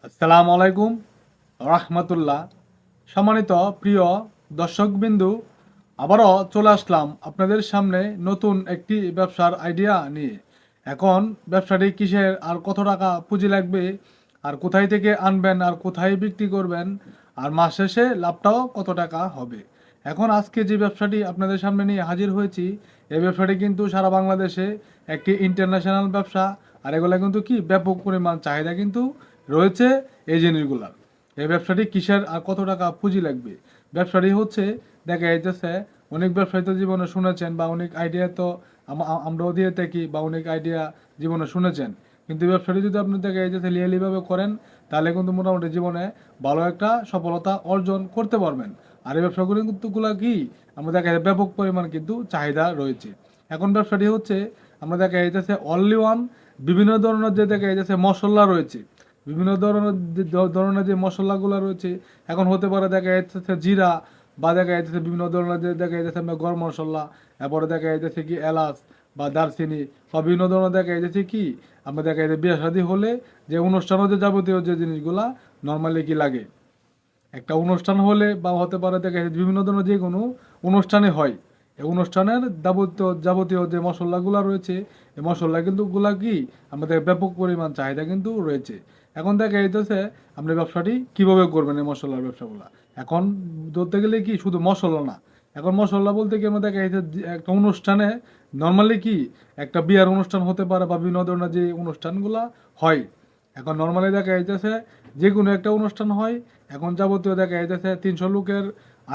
আসসালামু আলাইকুম রাহমাতুল্লাহ। সম্মানিত প্রিয় দর্শকবিন্দু, আবারও চলে আসলাম আপনাদের সামনে নতুন একটি ব্যবসার আইডিয়া নিয়ে। এখন ব্যবসাটি কিসের, আর কত টাকা পুঁজি লাগবে, আর কোথায় থেকে আনবেন, আর কোথায় বিক্রি করবেন, আর মাস শেষে লাভটাও কত টাকা হবে। এখন আজকে যে ব্যবসাটি আপনাদের সামনে নিয়ে হাজির হয়েছি, এই ব্যবসাটি কিন্তু সারা বাংলাদেশে একটি ইন্টারন্যাশনাল ব্যবসা। আর এগুলা কিন্তু কি ব্যাপক পরিমাণ চাহিদা কিন্তু রয়েছে এই জিনিসগুলার। এই ব্যবসাটি কিসের আর কত টাকা পুঁজি লাগবে। ব্যবসাটি হচ্ছে, দেখা যাইতেছে অনেক ব্যবসায়ী তো জীবনে শুনেছেন, বা অনেক আইডিয়া তো আমরাও দিয়ে থাকি, বা অনেক আইডিয়া জীবনে শুনেছেন। কিন্তু ব্যবসাটি যদি আপনি দেখা যাইতেছে লিয়ালিভাবে করেন, তাহলে কিন্তু মোটামুটি জীবনে ভালো একটা সফলতা অর্জন করতে পারবেন। আর এই ব্যবসাগুলো কিন্তু কি আমরা দেখা যায় ব্যাপক পরিমাণ কিন্তু চাহিদা রয়েছে। এখন ব্যবসাটি হচ্ছে, আমরা দেখা যাইতেছে অনলি ওয়ান, বিভিন্ন ধরনের যে দেখা যাইতেছে মশলা রয়েছে, বিভিন্ন ধরনের যে মশলাগুলো রয়েছে। এখন হতে পারে দেখা যাচ্ছে জিরা, বা দেখা যাচ্ছে বিভিন্ন ধরনের যে দেখা যাচ্ছে আমরা গরম মশলা, এরপরে দেখা যাচ্ছে কি এলাচ বা দারচিনি, বা বিভিন্ন ধরনের দেখা যাচ্ছে কি আমরা দেখা যাচ্ছে বিয়ে শাদী হলে যে অনুষ্ঠানও যে যাবতীয় যে জিনিসগুলা নর্মালি কি লাগে একটা অনুষ্ঠান হলে, বা হতে পারে দেখা যাচ্ছে বিভিন্ন ধরনের যে কোনো অনুষ্ঠানে হয়, এই অনুষ্ঠানের যাবতীয় যাবতীয় যে মশলাগুলো রয়েছে, এই মশলা কিন্তু গুলা কি আমাদের ব্যাপক পরিমাণ চাহিদা কিন্তু রয়েছে। এখন দেখা যাইতেছে আপনি ব্যবসাটি কিভাবে করবেন এই মশলার ব্যবসাগুলা। এখন ধরতে গেলে কি শুধু মশলা না, এখন মশলা বলতে কি আমরা দেখা যাচ্ছে যে একটা অনুষ্ঠানে নর্মালি কি একটা বিয়ার অনুষ্ঠান হতে পারে, বা বিভিন্ন ধরনের যে অনুষ্ঠানগুলা হয়। এখন নর্মালি দেখা যাইতেছে যে কোনো একটা অনুষ্ঠান হয়, এখন যাবতীয় দেখা যাইতেছে 300 লোকের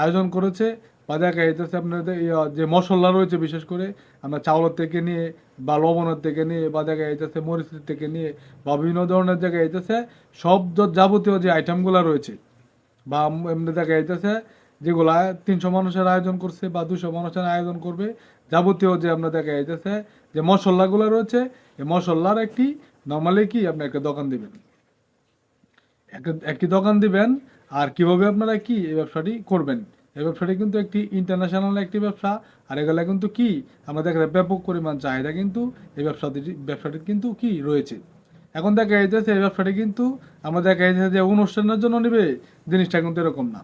আয়োজন করেছে, বা দেখা যাইতেছে আপনাদের যে মশলা রয়েছে, বিশেষ করে আমরা চাউলের থেকে নিয়ে, বা লবণের থেকে নিয়ে, বা দেখা যাইতেছে মরিচের থেকে নিয়ে, বা বিভিন্ন ধরনের দেখা যাইতেছে সব যাবতীয় যে আইটেমগুলো রয়েছে, বা এমনি দেখা যাইতেছে যেগুলা 300 মানুষের আয়োজন করছে, বা 200 মানুষের আয়োজন করবে, যাবতীয় যে আমরা দেখা যাইতেছে যে মশলাগুলো রয়েছে, এই মশলার একটি নর্মালি কি আপনি একটা দোকান দিবেন, একটি দোকান দিবেন। আর কিভাবে আপনারা কি এই ব্যবসাটি করবেন। এই ব্যবসাটি কিন্তু একটি ইন্টারন্যাশনাল একটি ব্যবসা। আর এগুলা কিন্তু কি আমরা দেখা যায় ব্যাপক পরিমাণ চাহিদা কিন্তু এই ব্যবসাটির কিন্তু কি রয়েছে। এখন দেখা যাইতেছে এই ব্যবসাটি কিন্তু আমরা দেখা যাচ্ছে যে অনুষ্ঠানের জন্য নেবে, জিনিসটা কিন্তু এরকম না।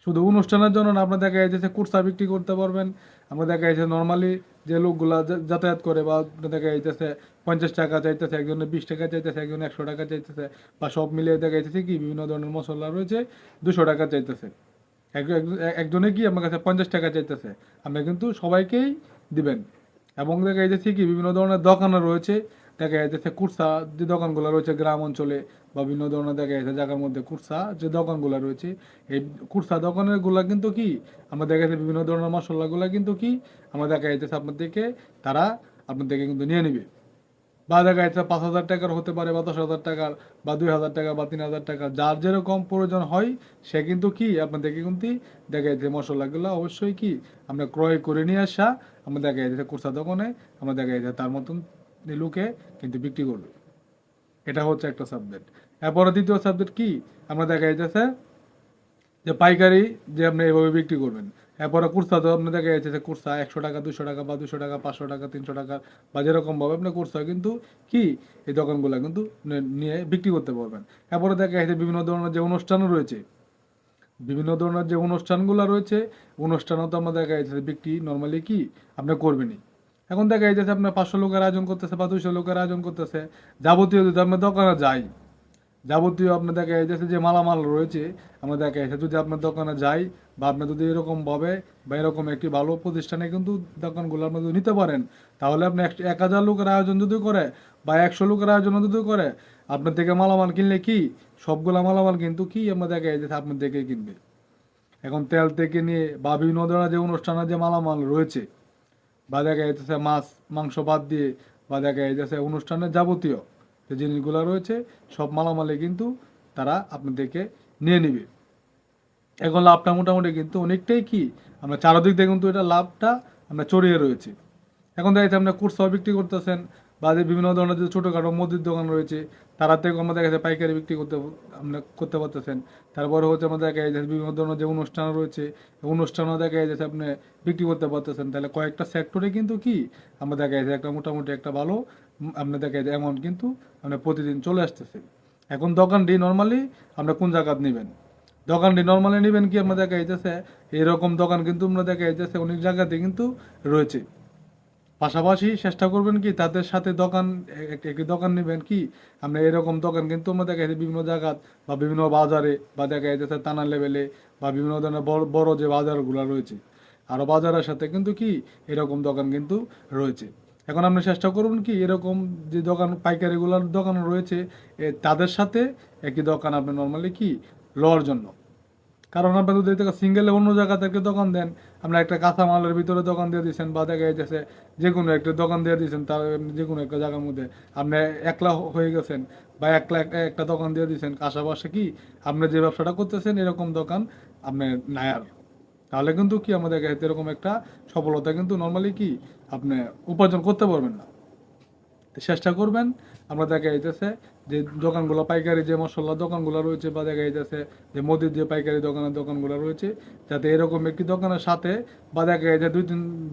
শুধু অনুষ্ঠানের জন্য না, আপনার দেখা যাচ্ছে কুর্তা বিক্রি করতে পারবেন। আমরা দেখা যাচ্ছে নর্মালি যে লোকগুলা যাতায়াত করে, বা আপনার দেখা যাইতেছে 50 টাকা চাইতেছে, একজনে 20 টাকা চাইতেছে, একজনে 100 টাকা চাইতেছে, বা সব মিলিয়ে দেখা যাচ্ছে কি বিভিন্ন ধরনের মশলা রয়েছে 200 টাকা চাইতেছে। একজনে কি আমার কাছে 50 টাকা চাইতেছে, আপনি কিন্তু সবাইকেই দিবেন। এবং দেখা যাচ্ছে কি বিভিন্ন ধরনের দোকানও রয়েছে, দেখা যাচ্ছে কুর্সা যে দোকানগুলো রয়েছে গ্রাম অঞ্চলে, বা বিভিন্ন ধরনের দেখা যাচ্ছে জায়গার মধ্যে কুর্সা যে দোকানগুলো রয়েছে, এই কুর্সা দোকানের গুলা কিন্তু কি আমরা দেখা যাচ্ছে বিভিন্ন ধরনের মশলাগুলা কিন্তু কি আমরা দেখা যাচ্ছে আপনার থেকে তারা আপনার থেকে কিন্তু নিয়ে নিবে। বা দেখা যাচ্ছে 5,000 টাকার হতে পারে, বা 10,000 টাকার, বা 2,000 টাকা, বা 3,000 টাকা, যার যেরকম প্রয়োজন হয় সে কিন্তু কি আপনার থেকে কিন্তু দেখা যাচ্ছে মশলাগুলো অবশ্যই কি আমরা ক্রয় করে নিয়ে আসা, আমরা দেখা যাচ্ছে কুর্সা দোকানে আমরা দেখা যাচ্ছে তার মতন লোকে কিন্তু বিক্রি করবে। এটা হচ্ছে একটা সাবজেক্ট। এরপরে দ্বিতীয় সাবজেক্ট কি আমরা দেখা যাচ্ছে যে পাইকারি যে আপনি এভাবে বিক্রি করবেন। এরপরে কুর্তা তো আপনি দেখা যাচ্ছে যে কুর্তা 100 টাকা, 200 টাকা, বা 200 টাকা, 500 টাকা, 300 টাকা, বা যেরকম ভাবে আপনি কুর্তা কিন্তু কি এই দোকানগুলো কিন্তু নিয়ে বিক্রি করতে পারবেন। এরপরে দেখা যাচ্ছে বিভিন্ন ধরনের যে অনুষ্ঠানও রয়েছে, বিভিন্ন ধরনের যে অনুষ্ঠানগুলো রয়েছে, অনুষ্ঠানও তো আমরা দেখা যাচ্ছে বিক্রি নর্মালি কি আপনি করবেনই। এখন দেখা যাচ্ছে আপনার 500 লোকের আয়োজন করতেছে, বা 200 লোকের আয়োজন করতেছে, যাবতীয় যদি আমরা দোকানে যাই, যাবতীয় আপনার দেখা যাচ্ছে যে মালামাল রয়েছে, আমরা দেখা যাচ্ছে যদি আপনার দোকানে যাই, বা আপনি যদি এরকম ভাবে বা এরকম একটি ভালো প্রতিষ্ঠানে কিন্তু দোকানগুলো আপনি যদি নিতে পারেন, তাহলে আপনি 1,000 লোকের আয়োজন যদি করে, বা 100 লোকের আয়োজন যদি করে, আপনার থেকে মালামাল কিনলে কি সবগুলা মালামাল কিন্তু কি আমরা দেখা যাচ্ছে আপনার থেকে কিনবে। এখন তেল থেকে নিয়ে, বা বিভিন্ন ধরনের যে অনুষ্ঠানের যে মালামাল রয়েছে, বা দেখা যাইতেছে মাছ মাংস বাদ দিয়ে, বা দেখা যাইতেছে অনুষ্ঠানের যাবতীয় যে জিনিসগুলো রয়েছে, সব মালামালে কিন্তু তারা আপনাদেরকে নিয়ে নিবে। এখন লাভটা মোটামুটি কিন্তু অনেকটাই কি আমরা চারদিক দিয়ে কিন্তু এটা লাভটা আমরা ছড়িয়ে রয়েছে। এখন দেখা যাচ্ছে আপনার কুরসাও বিক্রি করতেছেন, বা যে বিভিন্ন ধরনের যে ছোটোখাটো মুদির দোকান রয়েছে, তারা থেকে আমরা দেখা যাচ্ছে পাইকারি বিক্রি আপনি করতে পারতেছেন। তারপরে হচ্ছে আমাদের দেখা যাচ্ছে বিভিন্ন ধরনের যে অনুষ্ঠান রয়েছে, অনুষ্ঠানও দেখা যাচ্ছে আপনি বিক্রি করতে পারতেছেন। তাহলে কয়েকটা সেক্টরে কিন্তু কি আমরা দেখা যাচ্ছে একটা মোটামুটি একটা ভালো আপনার দেখা যাচ্ছে অ্যামাউন্ট কিন্তু আপনার প্রতিদিন চলে আসতেছে। এখন দোকানটি নর্মালি আমরা কোন জায়গায় নেবেন, দোকানটি নর্মালি নেবেন কি আমরা দেখা যাইতেছে এরকম দোকান কিন্তু আমরা দেখা যাইতেছে অনেক জায়গাতে কিন্তু রয়েছে। পাশাপাশি চেষ্টা করবেন কি তাদের সাথে দোকান একটি দোকান নেবেন কি আমরা এরকম দোকান কিন্তু আমরা দেখা যাচ্ছে বিভিন্ন জায়গা বা বিভিন্ন বাজারে বা দেখা যাচ্ছে থানা লেভেলে বা বিভিন্ন ধরনের বড় বড় যে বাজারগুলো রয়েছে আরও বাজারের সাথে কিন্তু কি এরকম দোকান কিন্তু রয়েছে। এখন আপনি চেষ্টা করবেন কি এরকম যে দোকান পাইকারিগুলোর দোকান রয়েছে তাদের সাথে একটি দোকান আপনি নর্মালি কি লওয়ার জন্য। কারণ আপনি যদি সিঙ্গেলে অন্য জায়গা থেকে দোকান দেন, আপনার একটা কাঁচামালের ভিতরে দোকান দিয়ে দিচ্ছেন বা দেখা যাচ্ছে যে কোনো একটা দোকান দিয়ে দিচ্ছেন তার যে কোনো একটা জায়গার মধ্যে আপনি একলা হয়ে গেছেন বা একলা একটা দোকান দিয়ে দিচ্ছেন, আশেপাশে কি আপনি যে ব্যবসাটা করতেছেন এরকম দোকান আপনি নাই আর, তাহলে কিন্তু কি আমাদের এরকম একটা সফলতা কিন্তু নর্মালি কি আপনি উপার্জন করতে পারবেন না। চেষ্টা করবেন আমরা দেখা যাইতেছে যে দোকানগুলো পাইকারি যে মশলার দোকানগুলো রয়েছে বা দেখা যাইতেছে যে মুদির যে পাইকারি দোকানগুলো রয়েছে যাতে এরকম একটি দোকানের সাথে বা দেখা যায়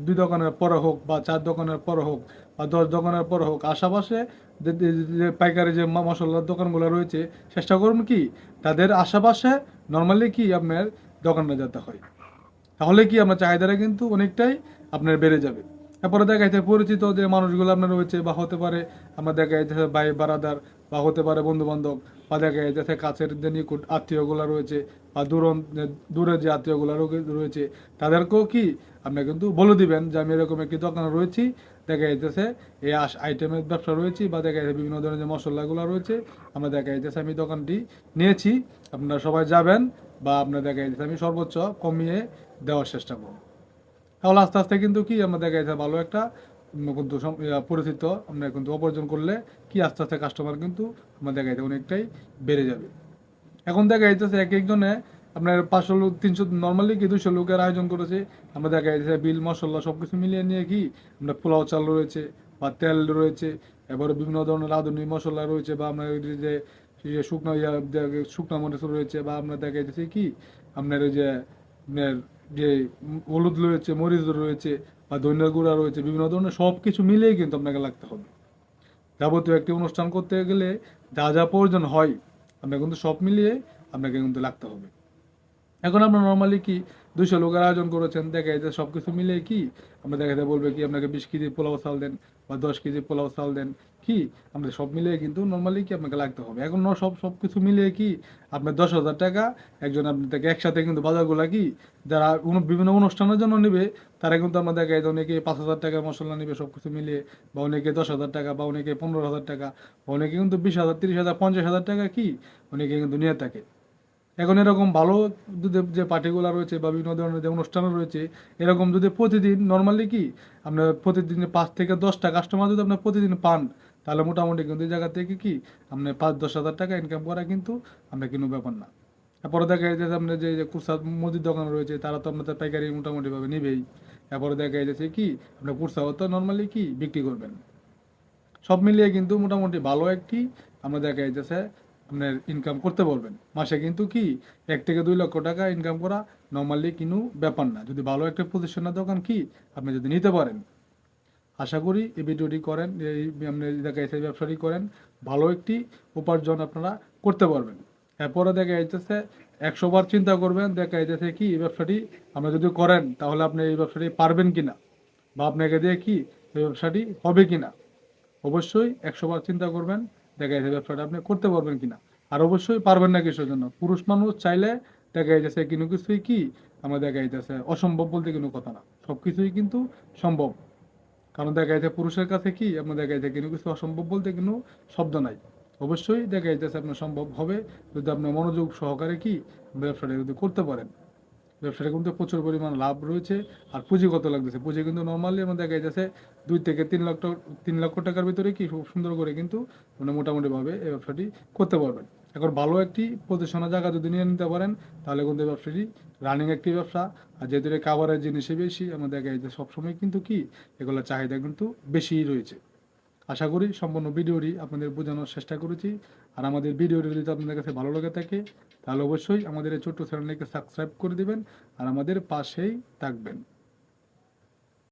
দুই দোকানের পরে হোক বা 4 দোকানের পরে হোক বা 10 দোকানের পরে হোক আশেপাশে যে পাইকারি যে মশলার দোকানগুলো রয়েছে চেষ্টা করুন কি তাদের আশেপাশে নর্মালি কি আপনার দোকানটা যেতে হয়, তাহলে কি আপনার চাহিদাটা কিন্তু অনেকটাই আপনার বেড়ে যাবে। তারপরে দেখা যাচ্ছে পরিচিত যে মানুষগুলো আপনার রয়েছে বা হতে পারে আমরা দেখা যাচ্ছে ভাই বারাদার বা হতে পারে বন্ধু বান্ধব বা দেখা যাচ্ছে কাছের যে নিকট আত্মীয়গুলো রয়েছে বা দূরের যে আত্মীয়গুলো রয়েছে তাদেরকেও কি আপনি কিন্তু বলে দিবেন যে আমি এরকম একটি দোকানে রয়েছি, দেখা যাইতেছে এই আইটেমের ব্যবসা রয়েছে বা দেখা যাচ্ছে বিভিন্ন ধরনের যে মশলাগুলো রয়েছে আমরা দেখা যাইতেছে আমি দোকানটি নিয়েছি, আপনারা সবাই যাবেন বা আপনার দেখা যাচ্ছে আমি সর্বোচ্চ কমিয়ে দেওয়ার চেষ্টা করব। তাহলে আস্তে আস্তে কিন্তু কি আমরা দেখা যাচ্ছে ভালো একটা কিন্তু পরিচিত আমরা কিন্তু উপার্জন করলে কি আস্তে আস্তে কাস্টমার কিন্তু আমরা দেখা যাচ্ছে অনেকটাই বেড়ে যাবে। এখন দেখা যাইতেছে এক একজনে আপনার 500 লোক 300 নর্মালি কি 200 লোকের আয়োজন করেছে, আমরা দেখা যাচ্ছে বিল মশলা সবকিছু মিলিয়ে নিয়ে কি আমরা পোলাও চাল রয়েছে বা তেল রয়েছে, এবারে বিভিন্ন ধরনের রাঁধুনি মশলা রয়েছে বা আপনার ওই যে শুকনো শুকনো মরিচ রয়েছে বা আপনার দেখা যাচ্ছে কি আপনার ওই যে আপনার যে হলুদ রয়েছে মরিচ রয়েছে বা ধনিয়া গুঁড়া রয়েছে বিভিন্ন ধরনের সব কিছু মিলিয়েই কিন্তু আপনাকে লাগতে হবে। যাবতীয় একটি অনুষ্ঠান করতে গেলে যা যা প্রয়োজন হয় আপনাকে কিন্তু সব মিলিয়ে আপনাকে কিন্তু লাগতে হবে। এখন আমরা নর্মালি কি 200 লোকের আয়োজন করেছেন, দেখা যায় সব কিছু মিলিয়ে কি আমরা দেখা যায় বলবে কি আপনাকে 20 কেজি পোলাও চাল দেন বা 10 কেজি পোলাও চাল দেন, কি আমরা সব মিলিয়ে কিন্তু নর্মালি কি আপনাকে লাগতে হবে। এখন সব কিছু মিলিয়ে কি আপনার 10,000 টাকা একজন আপনি থেকে একসাথে কিন্তু বাজারগুলা কি যারা বিভিন্ন অনুষ্ঠানের জন্য নেবে তারা কিন্তু আমরা দেখা যায় অনেকে 5,000 টাকার মশলা নেবে সব কিছু মিলিয়ে বা অনেকে 10,000 টাকা বা অনেকে 15,000 টাকা বা অনেকে কিন্তু 20,000 30,000 50,000 টাকা কি অনেকে কিন্তু নিয়ে থাকে। এখন এরকম ভালো যদি যে পার্টিগুলো রয়েছে বা বিভিন্ন ধরনের যে অনুষ্ঠান রয়েছে এরকম যদি প্রতিদিন নর্মালি কি আপনার প্রতিদিন 5 থেকে 10টা কাস্টমার যদি আপনার প্রতিদিন পান তাহলে মোটামুটি কিন্তু এই জায়গা থেকে কি আপনি 5-10 হাজার টাকা ইনকাম করা কিন্তু আমরা কোনো ব্যাপার না। তারপরে দেখা যাচ্ছে আপনার যে কুরসা মুদির দোকান রয়েছে তারা তো আপনাদের পাইকারি মোটামুটিভাবে নেবেই, এরপরে দেখা যাচ্ছে কি আপনার কুরসাও তো নর্মালি কি বিক্রি করবেন। সব মিলিয়ে কিন্তু মোটামুটি ভালো একটি আমরা দেখা যাচ্ছে আপনার ইনকাম করতে পারবেন মাসে কিন্তু কি 1 থেকে 2 লক্ষ টাকা ইনকাম করা নর্মালি কোনো ব্যাপার না যদি ভালো একটা পজিশনের দোকান কি আপনি যদি নিতে পারেন। আশা করি এই ভিডিওটি করেন এই আপনি দেখা যাচ্ছে ব্যবসাটি করেন ভালো একটি উপার্জন আপনারা করতে পারবেন। এরপরে দেখা যাইতেছে 100 বার চিন্তা করবেন দেখা যাইতেছে কি এই ব্যবসাটি আপনি যদি করেন তাহলে আপনি এই ব্যবসাটি পারবেন কিনা বা আপনাকে দিয়ে কি এই ব্যবসাটি হবে কিনা। অবশ্যই 100 বার চিন্তা করবেন দেখা যাচ্ছে ব্যবসাটা আপনি করতে পারবেন কিনা। আর অবশ্যই পারবেন না কিসের জন্য, পুরুষ মানুষ চাইলে দেখা যাচ্ছে কোনো কিছুই কি আমরা দেখা যাচ্ছে অসম্ভব বলতে কোনো কথা না, সব কিছুই কিন্তু সম্ভব। কারণ দেখা যাচ্ছে পুরুষের কাছে কি আপনার দেখা যাচ্ছে কোনো কিছু অসম্ভব বলতে কোনো শব্দ নাই। অবশ্যই দেখা যাচ্ছে আপনার সম্ভব হবে যদি আপনি মনোযোগ সহকারে কি ব্যবসাটা যদি করতে পারেন। ব্যবসাটা কিন্তু প্রচুর পরিমাণ লাভ রয়েছে। আর পুঁজি কত লাগতেছে, পুঁজি কিন্তু নর্মালি আমাদের দেখা যাচ্ছে 2 থেকে 3 লক্ষ টাকার ভিতরে কি খুব সুন্দর করে কিন্তু মানে মোটামুটিভাবে এই ব্যবসাটি করতে পারবেন। এখন ভালো একটি প্রতিষ্ঠানের জায়গা যদি নিয়ে নিতে পারেন তাহলে কিন্তু এই ব্যবসাটি রানিং একটি ব্যবসা। আর যেহেতু খাবারের জিনিসই বেশি আমাদের দেখা যাচ্ছে সবসময় কিন্তু কি এগুলোর চাহিদা কিন্তু বেশিই রয়েছে। আশা করি সম্পূর্ণ ভিডিওটি আপনাদের বোঝানোর চেষ্টা করেছি। আর আমাদের ভিডিওটি যদি আপনাদের কাছে ভালো লাগে থাকে তাহলে অবশ্যই আমাদের এই ছোট্ট চ্যানেলটিকে সাবস্ক্রাইব করে দিবেন আর আমাদের পাশেই থাকবেন।